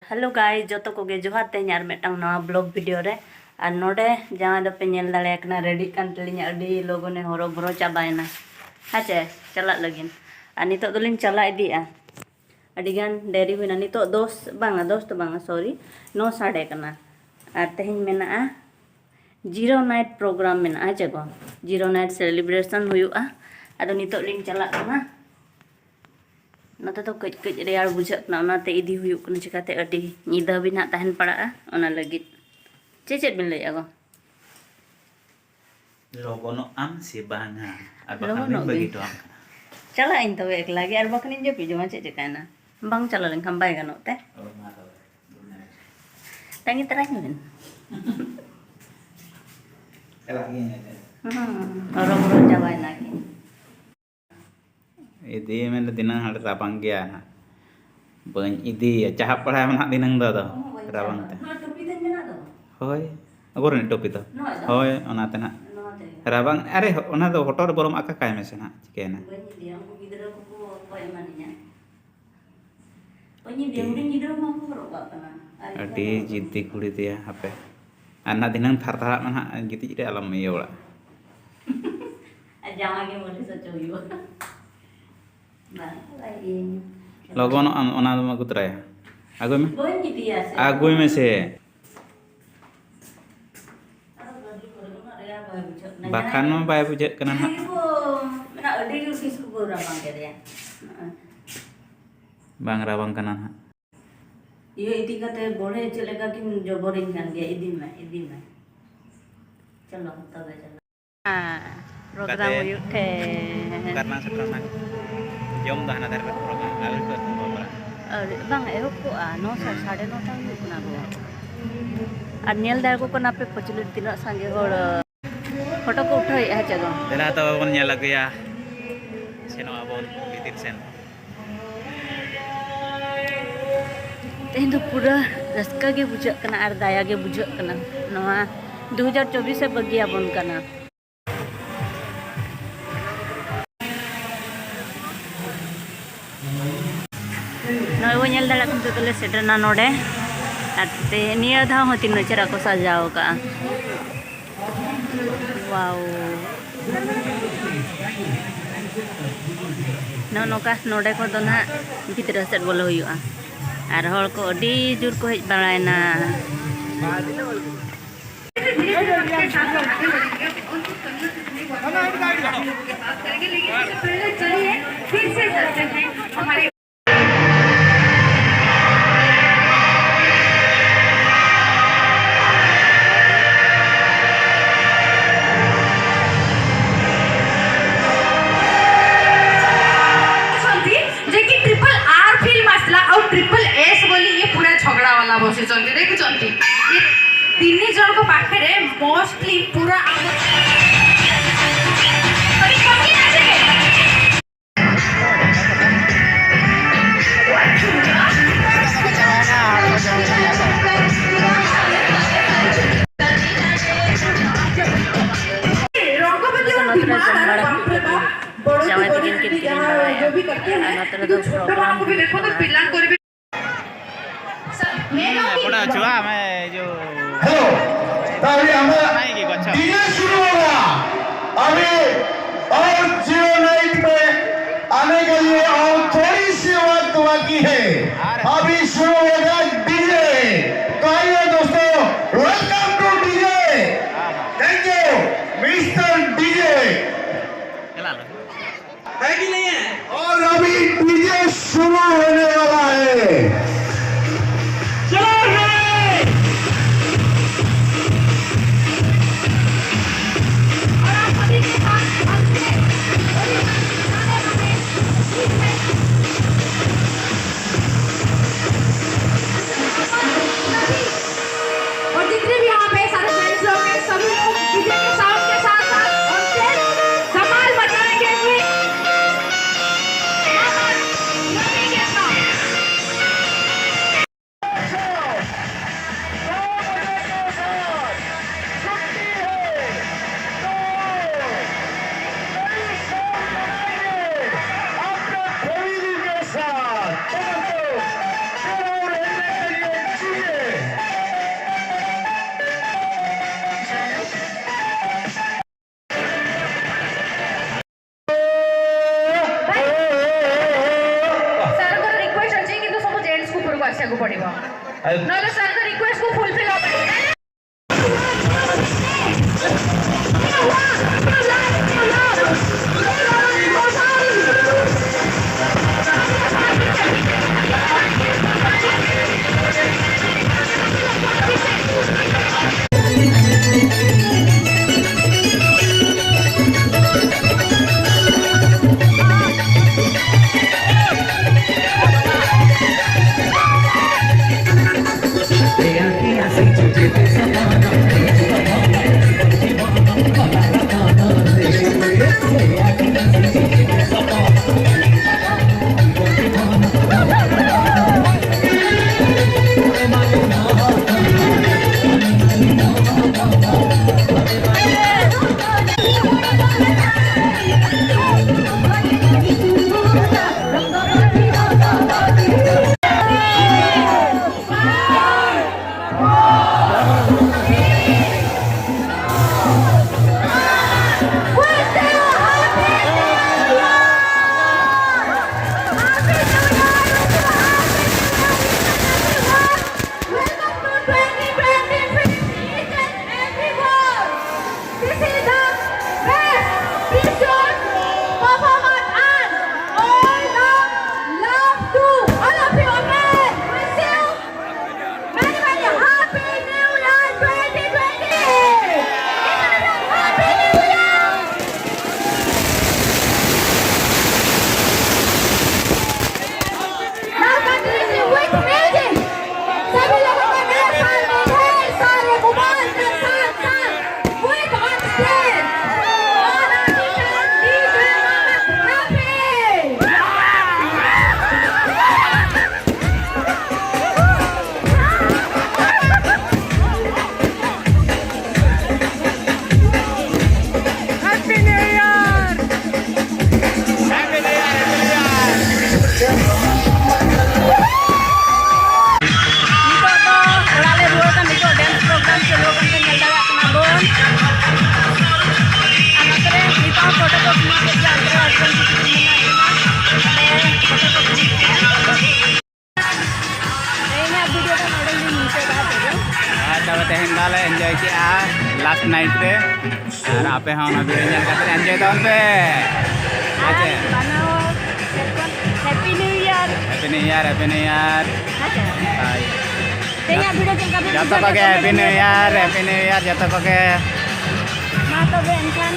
Hello guys जो को गे जोहार ते यार मेटंग नवा ब्लॉग वीडियो रे और नोडे जहाँ दो पे नेल दाले एकना रेडी कान तलिन अडी लोगोने हरो बरो चाबायना हाचे चला लगिन और नितो दोलिन चला इदी अडिगान डेरी हुईना नितो दोस तो बांगा सॉरी 9 साढ़े कना और तेहिन मेना जीरो नाइट प्रोग्राम मेना हाचे को जीरो नाइट सेलिब्रेशन हुआ अदो नितो लिन चला कना नते तो कच कच रेयार बुझाना ओनाते इदी हुयुक कना चिकाते अडी निदा भी ना तहन पड़ा ओना लगित चेचेत बिन लैया गो लोगोनो आम से बांगा और बखान बगी तो आम चला इन तबे एकला गे और बखनिन जे पिजमा चे चेकाना बांग चला लेन खम बाय गनोते तंगी तराई बिन एला गे और बरो जाबाय ना की इदी में दिनंग हड़ राबांग गया ना बन इदी चाह पढ़ा मना दिनंग दो राबांग ते टोपी देन मेना दो होय अगोर टोपी तो होय ओनाते ना राबांग अरे ओना दो होटो रे बरम आका काय में से ना चिकेना बनी दिया गिदरा को कोय मानिया बनी दिया उडी गिदरा मा को रोबा कना अडी जिद्दी कुड़ी दिया हापे अन्ना दिनंग थार थारा मना गिति रे अलम ये ओड़ा जामा के मोले सचोयो लोगोन ओना दम गुतराय आगो में बनी दिया से आगो में से बाखान में बाय बुझे कना ना मेना अडी किस को राबांग के रे बांग राबांग कना ना ये इदी कते बोले चलेगा कि जो बोरिंग kan dia idin में चलो तबे चलो प्रोग्राम हुयुक थे karena seterusnya jom dah na dari program lalu ke bapak bang ehok ko 9 साढ़े 9 tang हुयुक ना गो और नेल दार को कना पे पचलु तिना संगे होड़ फोटो को उठाई है जगह देला तो बन nyala lagi ya seno abon bitin sen तेन तो पूरा रस्का के बुझा कना और दाया के बुझा कना नवा 2024 से बगिया बन कना नय वो नेल दाला कुन तो ले सेटना नोडे आते निया धा होती नचरा को सजाओ का वाओ नोका नोडे को तो ना भितर सेट बोलो हुआ और हर को अडी जोर को हेज बड़ायना बसी देखुंत तीन जन को पाखे मोस्टली पूरा कोड़ा चुआ मैं जो हेलो ताली हमारा डीजे शुरू होगा अभी और जीरो नाइट पे आने के लिए और थोड़ी सी वक्त बाकी है अभी शुरू होगा डीजे तो आइए दोस्तों welcome two DJ thank you mister DJ है कि नहीं है और अभी डीजे शुरू होने वाला है ଆସିବାକୁ ପଡ଼ିବ ନହେଲେ ସାର୍ଙ୍କ ରିକ୍ୱେଷ୍ଟକୁ ଫୁଲଫିଲ୍ ହବନି। तेहन दाले एंजॉय किया लास्ट नाइट रे और आपे हाँ वीडियोᱧᱮᱞ ᱠᱟᱛᱮ एंजॉय तावन पे अच्छा happy new year happy new year happy new year hi तेया वीडियो चेका जतो को के हैप्पी न्यू ईयर जतो को के मा तबे एनखान